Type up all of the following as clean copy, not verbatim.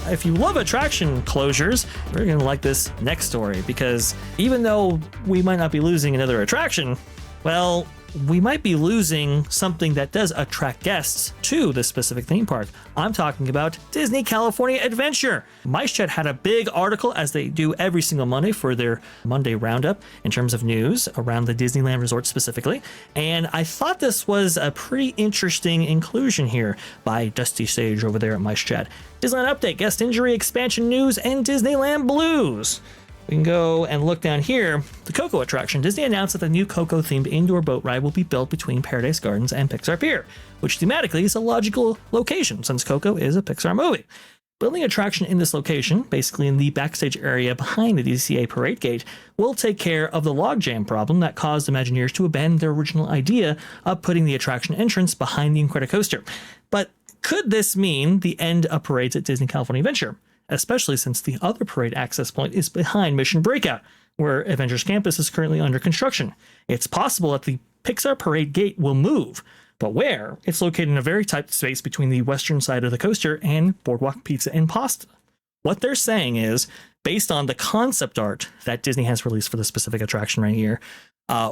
If you love attraction closures, you're going to like this next story, because even though we might not be losing another attraction, well, we might be losing something that does attract guests to this specific theme park. I'm talking about Disney California Adventure. MiceChat had a big article, as they do every single Monday, for their Monday roundup in terms of news around the Disneyland Resort specifically. And I thought this was a pretty interesting inclusion here by Dusty Sage over there at MiceChat. Disneyland update, guest injury, expansion news, and Disneyland blues. We can go and look down here. The Coco attraction. Disney announced that the new Coco themed indoor boat ride will be built between Paradise Gardens and Pixar Pier, which thematically is a logical location since Coco is a Pixar movie. Building attraction in this location, basically in the backstage area behind the DCA parade gate, will take care of the logjam problem that caused Imagineers to abandon their original idea of putting the attraction entrance behind the Incredicoaster. But could this mean the end of parades at Disney California Adventure? Especially since the other parade access point is behind Mission Breakout, where Avengers Campus is currently under construction. It's possible that the Pixar parade gate will move, but where? It's located in a very tight space between the western side of the coaster and Boardwalk Pizza and Pasta. What they're saying is, based on the concept art that Disney has released for the specific attraction right here,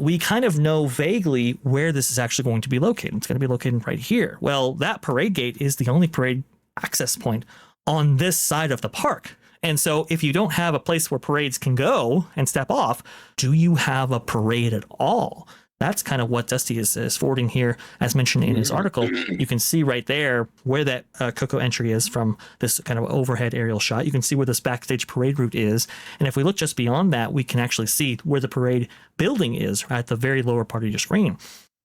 we kind of know vaguely where this is actually going to be located. It's going to be located right here. Well, that parade gate is the only parade access point on this side of the park. And so if you don't have a place where parades can go and step off, do you have a parade at all? That's kind of what Dusty is forwarding here, as mentioned in his article. You can see right there where that Coco entry is from this kind of overhead aerial shot. You can see where this backstage parade route is. And if we look just beyond that, we can actually see where the parade building is at the very lower part of your screen.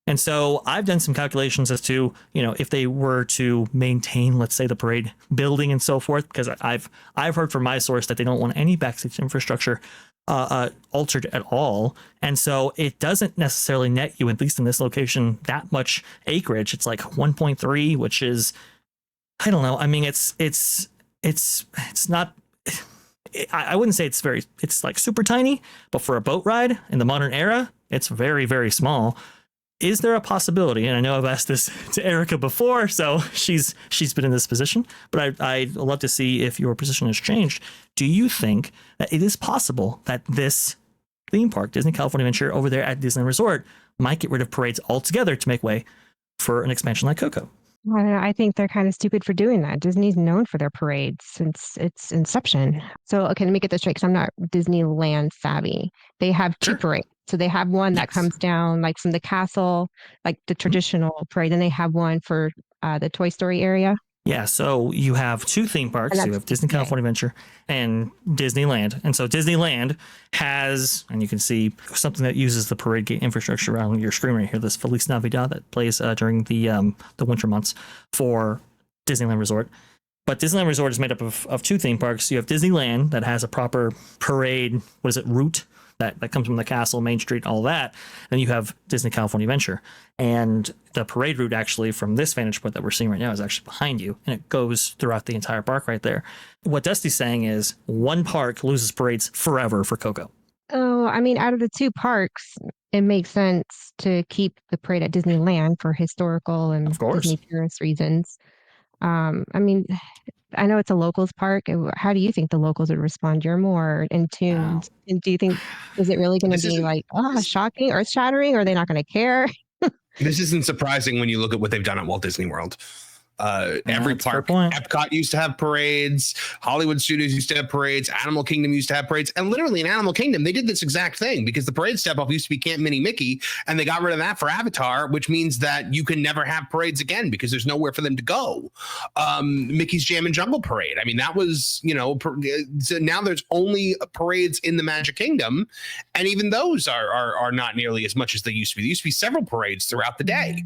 And so I've done some calculations as to, if they were to maintain, let's say, the parade building and so forth, because I've heard from my source that they don't want any backstage infrastructure altered at all. And so it doesn't necessarily net you, at least in this location, that much acreage. It's like 1.3, which is, I don't know. I mean, it's not, I wouldn't say it's like super tiny, but for a boat ride in the modern era, it's very, very small. Is there a possibility, and I know I've asked this to Erika before, so she's been in this position, but I'd love to see if your position has changed. Do you think that it is possible that this theme park, Disney California Adventure over there at Disneyland Resort, might get rid of parades altogether to make way for an expansion like Coco? I don't know. I think they're kind of stupid for doing that. Disney's known for their parades since its inception. So, okay, let me get this straight, because I'm not Disneyland savvy. They have two parades. So they have one that comes down like from the castle, like the traditional parade. Then they have one for the Toy Story area. Yeah, so you have two theme parks. You have Disney California Adventure and Disneyland. And so Disneyland has, and you can see something that uses the parade gate infrastructure on your screen right here, this Feliz Navidad that plays during the winter months for Disneyland Resort. But Disneyland Resort is made up of two theme parks. You have Disneyland that has a proper parade, route that comes from the castle, Main Street, all that. Then you have Disney California Adventure. And the parade route actually from this vantage point that we're seeing right now is actually behind you. And it goes throughout the entire park right there. What Dusty's saying is one park loses parades forever for Coco. Oh, I mean, out of the two parks, it makes sense to keep the parade at Disneyland for historical and Disney tourist reasons. I mean, I know it's a locals park. How do you think the locals would respond? You're more in tune. Wow. And do you think, is it really going to be like, shocking, earth shattering, or are they not going to care? This isn't surprising when you look at what they've done at Walt Disney World. Every park, Epcot used to have parades, Hollywood Studios used to have parades, Animal Kingdom used to have parades, and literally in Animal Kingdom they did this exact thing, because the parade step off used to be Camp Mini Mickey, and they got rid of that for Avatar, which means that you can never have parades again because there's nowhere for them to go. Mickey's Jam and Jungle Parade, I mean, that was, so now there's only parades in the Magic Kingdom, and even those are not nearly as much as they used to be. There used to be several parades throughout the day.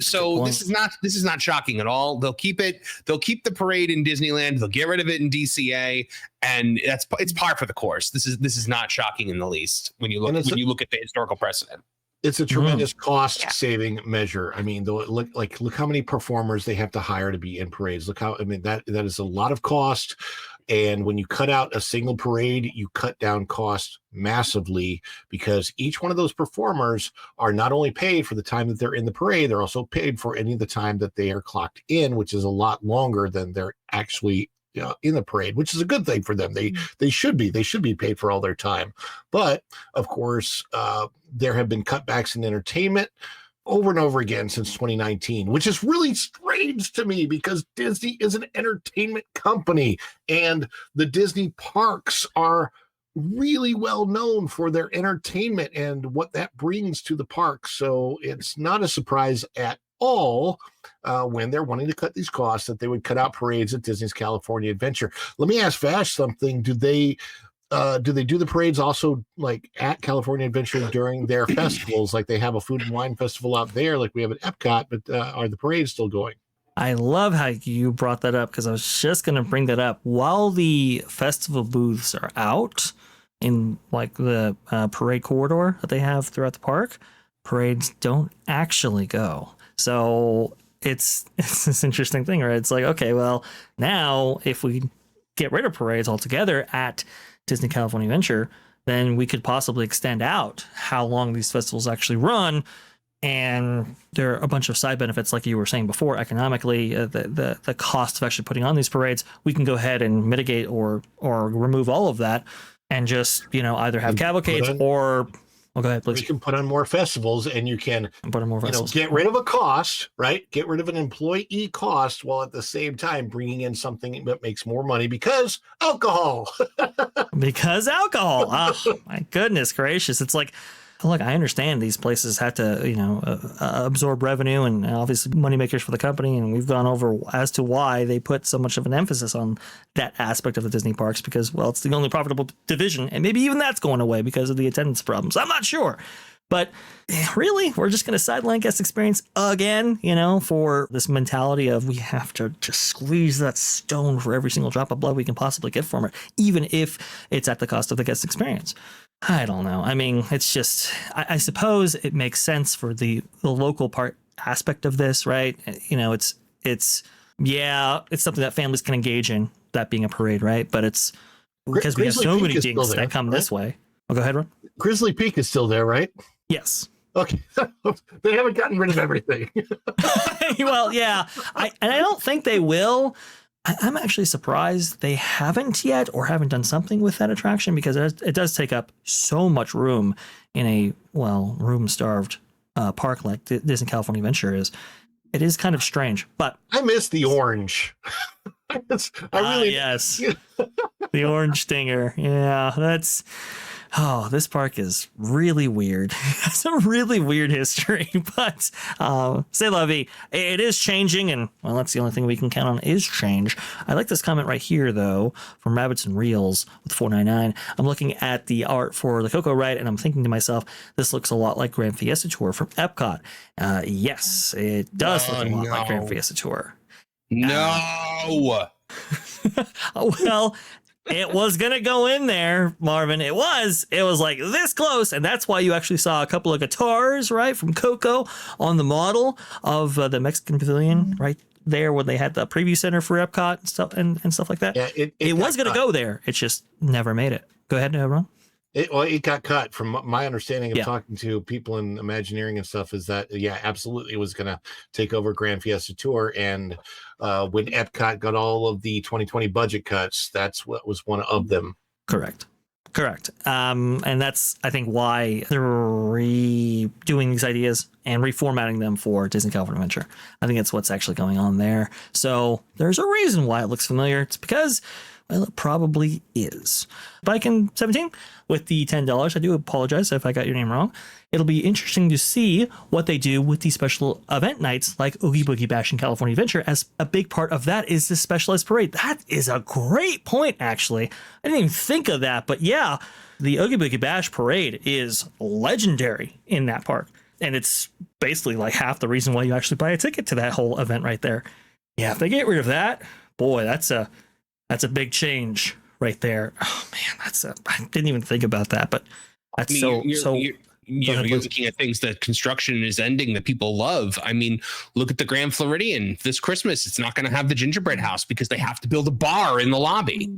So this is not shocking at all. They'll keep the parade in Disneyland. They'll get rid of it in DCA, and it's par for the course. This is not shocking in the least when you look at the historical precedent. It's a tremendous cost saving measure. I mean, look how many performers they have to hire to be in parades. That is a lot of cost. And when you cut out a single parade, you cut down costs massively, because each one of those performers are not only paid for the time that they're in the parade, they're also paid for any of the time that they are clocked in, which is a lot longer than they're actually in the parade, which is a good thing for them. They should be paid for all their time. But of course, there have been cutbacks in entertainment over and over again since 2019, which is really strange to me because Disney is an entertainment company and the Disney parks are really well known for their entertainment and what that brings to the park. So it's not a surprise at all when they're wanting to cut these costs that they would cut out parades at Disney's California Adventure. Let me ask Vash something. Do they do the parades also like at California Adventure during their festivals? Like they have a food and wine festival out there like we have at Epcot, but are the parades still going? I love how you brought that up because I was just going to bring that up. While the festival booths are out in like the parade corridor that they have throughout the park, parades don't actually go. So it's this interesting thing, right? It's like, okay, well, now if we get rid of parades altogether at Disney California Adventure, then we could possibly extend out how long these festivals actually run. And there are a bunch of side benefits, like you were saying before, economically, the cost of actually putting on these parades. We can go ahead and mitigate or remove all of that and just, either have cavalcades or... Well, go ahead, please. You can put on more festivals and you can put on more festivals. Get rid of a cost, right? Get rid of an employee cost while at the same time bringing in something that makes more money because alcohol. Because alcohol. Oh, my goodness gracious. It's like, look, I understand these places have to, absorb revenue and obviously moneymakers for the company. And we've gone over as to why they put so much of an emphasis on that aspect of the Disney parks because, well, it's the only profitable division. And maybe even that's going away because of the attendance problems. I'm not sure. But really, we're just going to sideline guest experience again, for this mentality of we have to just squeeze that stone for every single drop of blood we can possibly get from it, even if it's at the cost of the guest experience. I don't know. I mean, it's just, I suppose it makes sense for the local part aspect of this, right? It's something that families can engage in, that being a parade, right? But it's because we have so many things that come this way. Oh, go ahead, Ron. Grizzly Peak is still there, right? Yes. Okay. They haven't gotten rid of everything. Well, yeah. I don't think they will. I'm actually surprised they haven't yet or haven't done something with that attraction because it does take up so much room in a, room-starved park like Disney California Adventure is. It is kind of strange, but... I miss the orange. I really... Yes. The orange stinger. Yeah, that's... Oh, this park is really weird. It's a really weird history, but c'est la vie. It is changing, and well, that's the only thing we can count on is change. I like this comment right here, though, from Rabbits and Reels with 499. I'm looking at the art for the Coco ride, and I'm thinking to myself, this looks a lot like Grand Fiesta Tour from Epcot. Yes, it does look a lot like Grand Fiesta Tour. No. Well... It was going to go in there, Marvin. It was like this close. And that's why you actually saw a couple of guitars, right, from Coco on the model of the Mexican Pavilion right there when they had the preview center for Epcot and stuff like that. Yeah, it was going to go there. It just never made it. Go ahead, Ron. It got cut. From my understanding of talking to people in Imagineering and stuff is that, absolutely it was going to take over Grand Fiesta Tour. And when Epcot got all of the 2020 budget cuts, that's what was one of them. Correct. And that's, I think, why they're redoing these ideas and reformatting them for Disney California Adventure. I think that's what's actually going on there. So there's a reason why it looks familiar. It's because... well, it probably is. Bikin 17 with the $10. I do apologize if I got your name wrong. It'll be interesting to see what they do with these special event nights like Oogie Boogie Bash in California Adventure, as a big part of that is the specialized parade. That is a great point, actually. I didn't even think of that, but yeah, the Oogie Boogie Bash parade is legendary in that park. And it's basically like half the reason why you actually buy a ticket to that whole event right there. Yeah, if they get rid of that, boy, that's a big change right there. Oh man, I didn't even think about that, but that's you're looking at things that construction is ending that people love. I mean, look at the Grand Floridian this Christmas. It's not going to have the gingerbread house because they have to build a bar in the lobby.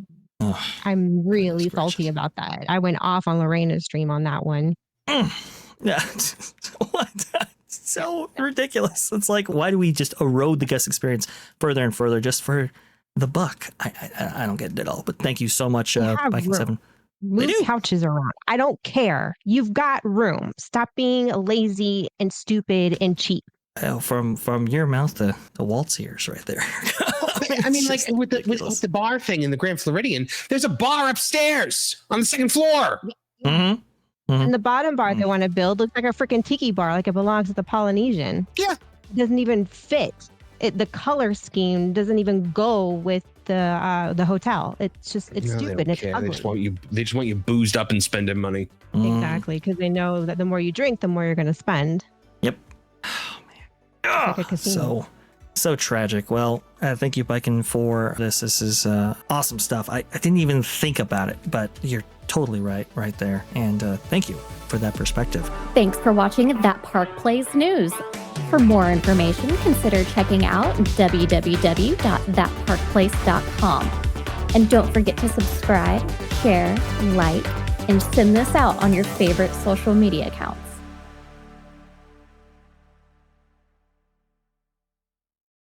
I'm really salty about that. I went off on Lorena's stream on that one. Yeah. What? It's so ridiculous. It's like, why do we just erode the guest experience further and further just for the buck. I don't get it at all. But thank you so much, Viking 7. Move couches around. I don't care. You've got room. Stop being lazy and stupid and cheap. Oh, from your mouth to Walt's ears right there. I mean, like with the bar thing in the Grand Floridian, there's a bar upstairs on the second floor. Mm-hmm. Mm-hmm. And the bottom bar they want to build looks like a freaking tiki bar, like it belongs to the Polynesian. Yeah. It doesn't even fit. The color scheme doesn't even go with the hotel. It's stupid. It's ugly. They just want you boozed up and spending money. Exactly, because they know that the more you drink, the more you're going to spend. Yep. Oh man. Like a casino. So tragic. Well, thank you, Viking, for this. This is awesome stuff. I didn't even think about it, but you're totally right there. And thank you for that perspective. Thanks for watching That Park Plays News. For more information, consider checking out www.thatparkplace.com. And don't forget to subscribe, share, like, and send this out on your favorite social media accounts.